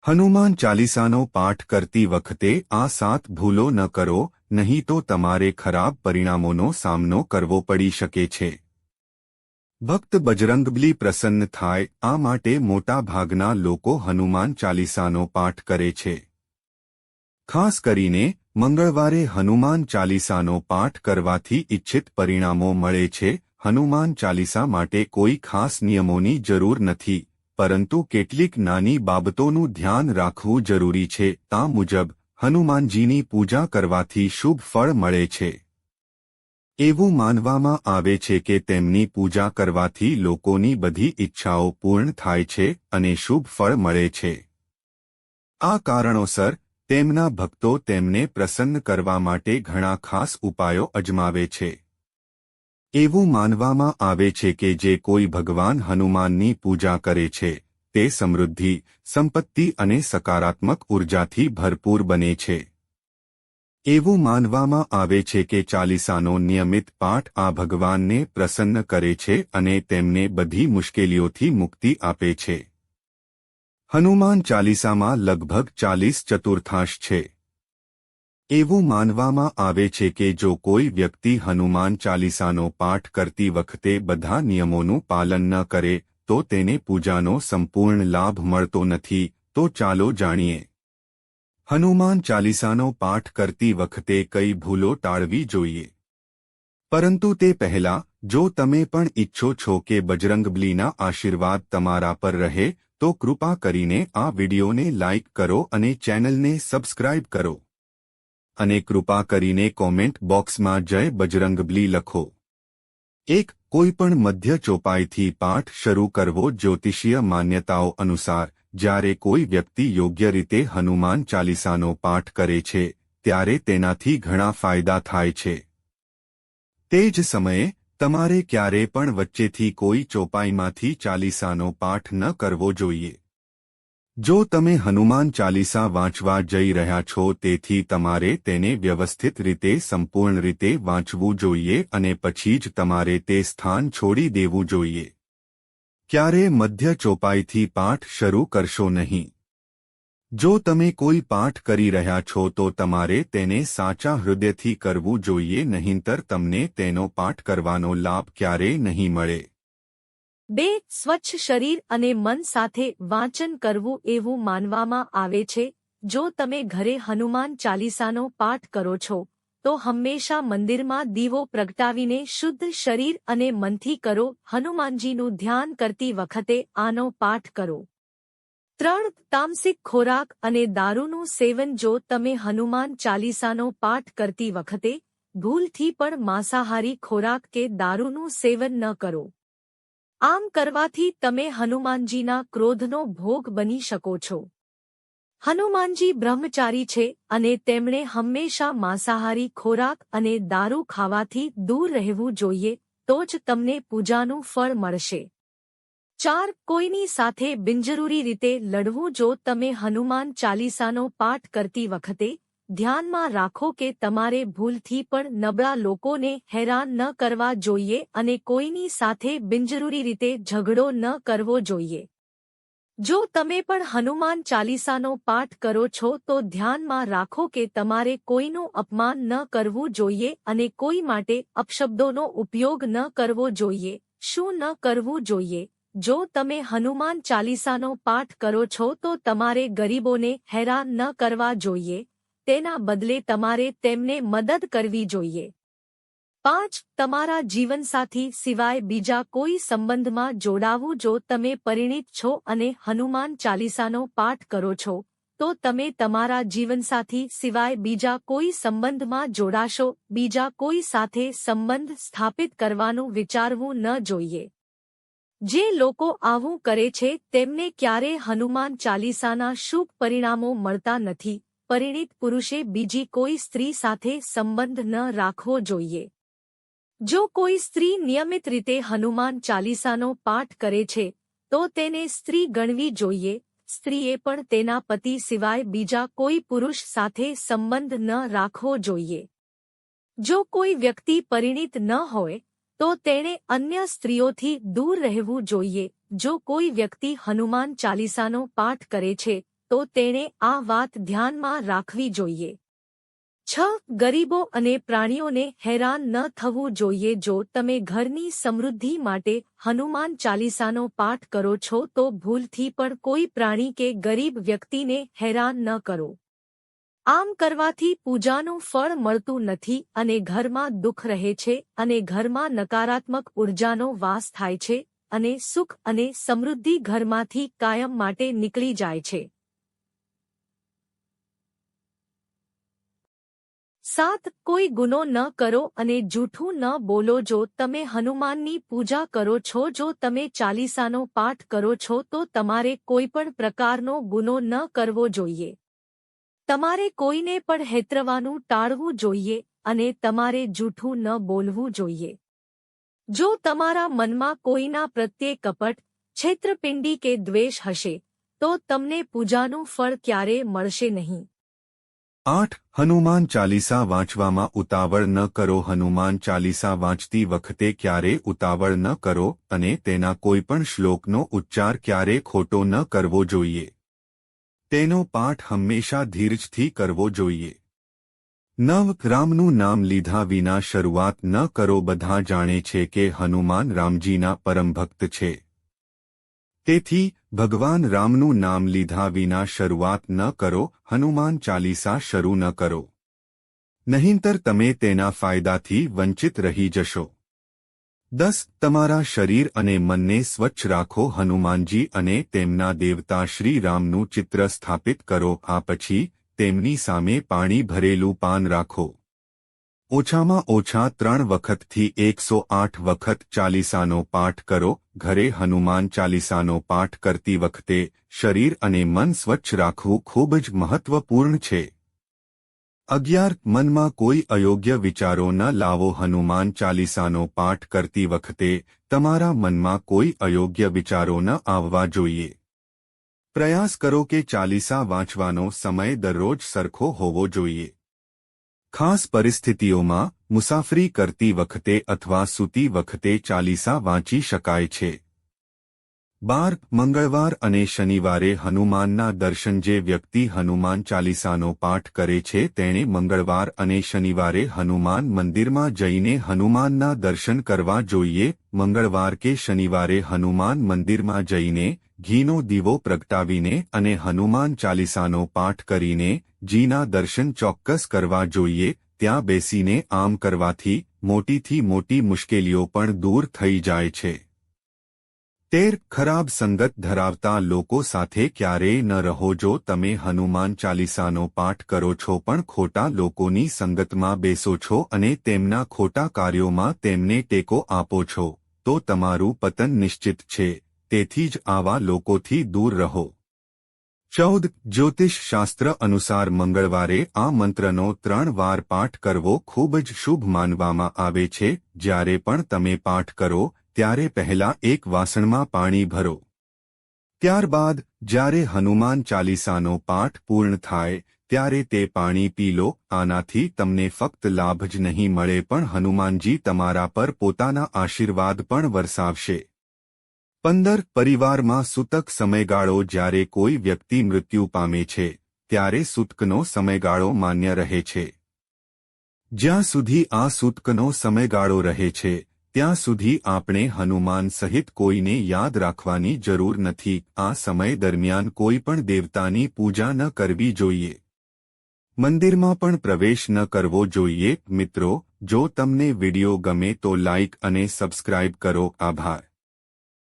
હનુમાન ચાલીસાનો પાઠ કરતી વખતે આ 7 ભૂલો ન કરો, નહીં તો તમારે ખરાબ પરિણામોનો સામનો કરવો પડી શકે છે. ભક્ત બજરંગબલી પ્રસન્ન થાય આ માટે મોટા ભાગના લોકો હનુમાન ચાલીસાનો પાઠ કરે છે. ખાસ કરીને મંગળવારે હનુમાન ચાલીસાનો પાઠ કરવાથી ઇચ્છિત પરિણામો મળે છે. હનુમાન ચાલીસા માટે કોઈ ખાસ નિયમોની જરૂર નથી, પરંતુ કેટલીક નાની બાબતોનું ધ્યાન રાખવું જરૂરી છે. આ મુજબ હનુમાનજીની પૂજા કરવાથી શુભ ફળ મળે છે. એવું માનવામાં આવે છે કે તેમની પૂજા કરવાથી લોકોની બધી ઈચ્છાઓ પૂર્ણ થાય છે અને શુભ ફળ મળે છે. આ કારણોસર તેમના ભક્તો તેમને પ્રસન્ન કરવા માટે ઘણા ખાસ ઉપાયો અજમાવે છે. એવું માનવામાં આવે છે કે જે કોઈ ભગવાન હનુમાનની પૂજા કરે છે તે સમૃદ્ધિ, સંપત્તિ અને સકારાત્મક ઉર્જાથી ભરપૂર બને છે. એવું માનવામાં આવે છે કે ચાલીસાનો નિયમિત પાઠ આ ભગવાનને પ્રસન્ન કરે છે અને તેમને બધી મુશ્કેલીઓથી મુક્તિ આપે છે. હનુમાન ચાલીસામાં લગભગ 40 ચતુર્થાંશ છે. એવું માનવામાં આવે છે કે જો કોઈ વ્યક્તિ હનુમાન ચાલીસાનો પાઠ કરતી વખતે બધા નિયમોનું પાલન ન કરે તો તેને પૂજાનો સંપૂર્ણ લાભ મળતો નથી. તો ચાલો જાણીએ હનુમાન ચાલીસાનો પાઠ કરતી વખતે કઈ ભૂલો ટાળવી જોઈએ. પરંતુ તે પહેલાં જો તમે પણ ઈચ્છો છો કે બજરંગબલીના આશીર્વાદ તમારા પર રહે તો કૃપા કરીને આ વિડિયોને લાઇક કરો અને ચેનલને સબસ્ક્રાઇબ કરો. અને કૃપા કરીને કોમેન્ટ બોક્સમાં જય બજરંગબલી લખો. કોઈપણ મધ્ય ચોપાઈથી પાઠ શરૂ કરવો. જ્યોતિષીય માન્યતાઓ અનુસાર જ્યારે કોઈ વ્યક્તિ યોગ્ય રીતે હનુમાન ચાલીસાનો પાઠ કરે છે ત્યારે તેનાથી ઘણા ફાયદા થાય છે. તે જ સમયે તમારે ક્યારે પણ વચ્ચેથી કોઈ ચોપાઈમાંથી ચાલીસાનો પાઠ ન કરવો જોઈએ. જો તમે હનુમાન ચાલીસા વાંચવા જઈ રહ્યા છો તેથી તમારે તેને વ્યવસ્થિત રીતે સંપૂર્ણ રીતે વાંચવું જોઈએ અને પછી જ તમારે તે સ્થાન છોડી દેવું જોઈએ. ક્યારે મધ્ય ચોપાઈથી પાઠ શરૂ કરશો નહીં. જો તમે કોઈ પાઠ કરી રહ્યા છો તો તમારે તેને સાચા હૃદયથી કરવું જોઈએ, નહીંતર તમને તેનો પાઠ કરવાનો લાભ ક્યારેય નહીં મળે. 2. સ્વચ્છ શરીર અને મન સાથે વાંચન કરવું. એવું માનવામાં આવે છે જો તમે ઘરે હનુમાન ચાલીસાનો પાઠ કરો છો તો હંમેશા મંદિરમાં દીવો પ્રગટાવીને શુદ્ધ શરીર અને મનથી કરો. હનુમાનજીનું ધ્યાન કરતી વખતે આનો પાઠ કરો. 3. તામસિક ખોરાક અને દારૂનું સેવન. જો તમે હનુમાન ચાલીસાનો પાઠ કરતી વખતે ભૂલથી પણ માંસાહારી ખોરાક કે દારૂનું સેવન ન કરો. આમ કરવાથી તમે હનુમાનજીના ક્રોધનો ભોગ બની શકો છો. હનુમાનજી બ્રહ્મચારી છે અને તેમણે હંમેશા માંસાહારી ખોરાક અને દારૂ ખાવાથી દૂર રહેવું જોઈએ, તો જ તમને પૂજાનું ફળ મળશે. 4. કોઈની સાથે બિનજરૂરી રીતે લડવું. જો તમે હનુમાન ચાલીસાનો પાઠ કરતી વખતે ધ્યાનમાં રાખો કે તમારે ભૂલથી પણ નબળા લોકોને હેરાન ન કરવા જોઈએ અને કોઈની સાથે બિનજરૂરી રીતે ઝઘડો ન કરવો જોઈએ. જો તમે પણ હનુમાન ચાલીસાનો પાઠ કરો છો તો ધ્યાનમાં રાખો કે તમારે કોઈનું અપમાન ન કરવું જોઈએ અને કોઈ માટે અપશબ્દોનો ઉપયોગ ન કરવો જોઈએ. શું ન કરવું જોઈએ? જો તમે હનુમાન ચાલીસાનો પાઠ કરો છો તો તમારે ગરીબોને હેરાન ન કરવા જોઈએ, તેના બદલે તમારે તેમને મદદ કરવી જોઈએ. 5. તમારા જીવનસાથી સિવાય બીજા કોઈ સંબંધમાં જોડાવું. જો તમે પરિણીત છો અને હનુમાન ચાલીસાનો પાઠ કરો છો તો તમે તમારા જીવનસાથી સિવાય બીજા કોઈ સંબંધમાં જોડાશો. બીજા કોઈ સાથે સંબંધ સ્થાપિત કરવાનું વિચારવું ન જોઈએ. જે લોકો આવું કરે છે તેમને ક્યારેય હનુમાન ચાલીસાના શુભ પરિણામો મળતા નથી. પરિણીત પુરુષે બીજી કોઈ સ્ત્રી સાથે સંબંધ ન રાખવો જોઈએ. જો કોઈ સ્ત્રી નિયમિત રીતે હનુમાન ચાલીસાનો પાઠ કરે છે તો તેને સ્ત્રી ગણવી જોઈએ. સ્ત્રીએ પણ તેના પતિ સિવાય બીજા કોઈ પુરુષ સાથે સંબંધ ન રાખવો જોઈએ. જો કોઈ વ્યક્તિ પરિણીત ન હોય તો તેણે અન્ય સ્ત્રીઓથી દૂર રહેવું જોઈએ. જો કોઈ વ્યક્તિ હનુમાન ચાલીસાનો પાઠ કરે છે તો તેણે આ વાત ધ્યાનમાં રાખવી જોઈએ. 6. ગરીબો અને પ્રાણીઓને હેરાન ન થવું જોઈએ. જો તમે ઘરની સમૃદ્ધિ માટે હનુમાન ચાલીસાનો પાઠ કરો છો તો ભૂલથી પણ કોઈ પ્રાણી કે ગરીબ વ્યક્તિને હેરાન ન કરો. આમ કરવાથી પૂજાનું ફળ મળતું નથી અને ઘરમાં દુઃખ રહે છે અને ઘરમાં નકારાત્મક ઉર્જાનો વાસ થાય છે અને સુખ અને સમૃદ્ધિ ઘરમાંથી કાયમ માટે નીકળી જાય છે. 7. કોઈ ગુનો ન કરો અને જૂઠું ન બોલો. જો તમે હનુમાનની પૂજા કરો છો, જો તમે ચાલીસાનો પાઠ કરો છો તો તમારે કોઈપણ પ્રકારનો ગુનો ન કરવો જોઈએ. તમારે કોઈને પણ હેતરવાનું ટાળવું જોઈએ અને તમારે જૂઠું ન બોલવું જોઈએ. જો તમારા મનમાં કોઈના પ્રત્યે કપટ, છેતરપિંડી કે દ્વેષ હશે તો તમને પૂજાનું ફળ ક્યારેય મળશે નહીં. 8. હનુમાન ચાલીસા વાંચવામાં ઉતાવળ ન કરો. હનુમાન ચાલીસા વાંચતી વખતે ક્યારે ઉતાવળ ન કરો અને તેના કોઈપણ શ્લોકનો ઉચ્ચાર ક્યારે ખોટો ન કરવો જોઈએ. તેનો પાઠ હંમેશા ધીરજથી કરવો જોઈએ. 9. રામનું નામ લીધા વિના શરૂઆત ન કરો. બધા જાણે છે કે હનુમાન રામજીના પરમ ભક્ત છે. તેથી ભગવાન રામનું નામ લીધા વિના શરૂઆત ન કરો. હનુમાન ચાલીસા શરૂ ન કરો. નહીંતર તમે તેના ફાયદાથી વંચિત રહી જશો. 10. તમારા શરીર અને મનને સ્વચ્છ રાખો. હનુમાનજી અને તેમના દેવતા શ્રી રામનું ચિત્ર સ્થાપિત કરો. આ પછી તેમની સામે પાણી ભરેલું પાન રાખો. ઓછામાં ઓછા 3 વખતથી 108 વખત ચાલીસાનો પાઠ કરો. ઘરે હનુમાન ચાલીસાનો પાઠ કરતી વખતે શરીર અને મન સ્વચ્છ રાખવું ખૂબ જ મહત્વપૂર્ણ છે. 11. મનમાં કોઈ અયોગ્ય વિચારો ન લાવો. હનુમાન ચાલીસાનો પાઠ કરતી વખતે તમારા મનમાં કોઈ અયોગ્ય વિચારો ન આવવા જોઈએ. પ્રયાસ કરો કે ચાલીસા વાંચવાનો સમય દરરોજ સરખો હોવો જોઈએ. ખાસ પરિસ્થિતિઓમાં મુસાફરી કરતી વખતે અથવા સૂતી વખતે ચાલીસા વાંચી શકાય છે. 12. મંગળવાર અને શનિવારે હનુમાનના દર્શન. જે વ્યક્તિ હનુમાન ચાલીસાનો પાઠ કરે છે તેણે મંગળવાર અને શનિવારે હનુમાન મંદિરમાં જઈને હનુમાનના દર્શન કરવા જોઈએ. મંગળવાર કે શનિવારે હનુમાન મંદિરમાં જઈને ઘીનો દીવો પ્રગટાવીને અને હનુમાન ચાલીસાનો પાઠ કરીને જીના દર્શન ચોક્કસ કરવા જોઈએ. ત્યાં બેસીને આમ કરવાથી મોટીથી મોટી મુશ્કેલીઓ પણ દૂર થઈ જાય છે. 13. ખરાબ સંગત ધરાવતા લોકો સાથે ક્યારેય ન રહો. જો તમે હનુમાન ચાલીસાનો પાઠ કરો છો પણ ખોટા લોકોની સંગતમાં બેસો છો અને તેમના ખોટા કાર્યોમાં તેમને ટેકો આપો છો તો તમારું પતન નિશ્ચિત છે. તેથી જ આવા લોકોથી દૂર રહો. 14. જ્યોતિષ શાસ્ત્ર અનુસાર મંગળવારે આ મંત્રનો 3 વાર પાઠ કરવો ખૂબ જ શુભ માનવામાં આવે છે. જ્યારે પણ તમે પાઠ કરો ત્યારે પહેલા એક વાસણમાં પાણી ભરો. ત્યારબાદ જ્યારે હનુમાન ચાલીસાનો પાઠ પૂર્ણ થાય ત્યારે તે પાણી પી લો. આનાથી તમને ફક્ત લાભ જ નહીં મળે પણ હનુમાનજી તમારા પર પોતાના આશીર્વાદ પણ વરસાવશે. 15. પરિવારમાં સૂતક સમયગાળો. જ્યારે કોઈ વ્યક્તિ મૃત્યુ પામે છે ત્યારે સૂતકનો સમયગાળો માન્ય રહે છે. જ્યાં સુધી આ સૂતકનો સમયગાળો રહે છે ત્યાં સુધી આપણે હનુમાન સહિત કોઈને યાદ રાખવાની જરૂર નથી. આ સમય દરમિયાન કોઈ પણ દેવતાની પૂજા ન કરવી જોઈએ. મંદિરમાં પણ પ્રવેશ ન કરવો જોઈએ. મિત્રો, જો તમને વિડિયો ગમે તો લાઇક અને સબસ્ક્રાઇબ કરો. આભાર.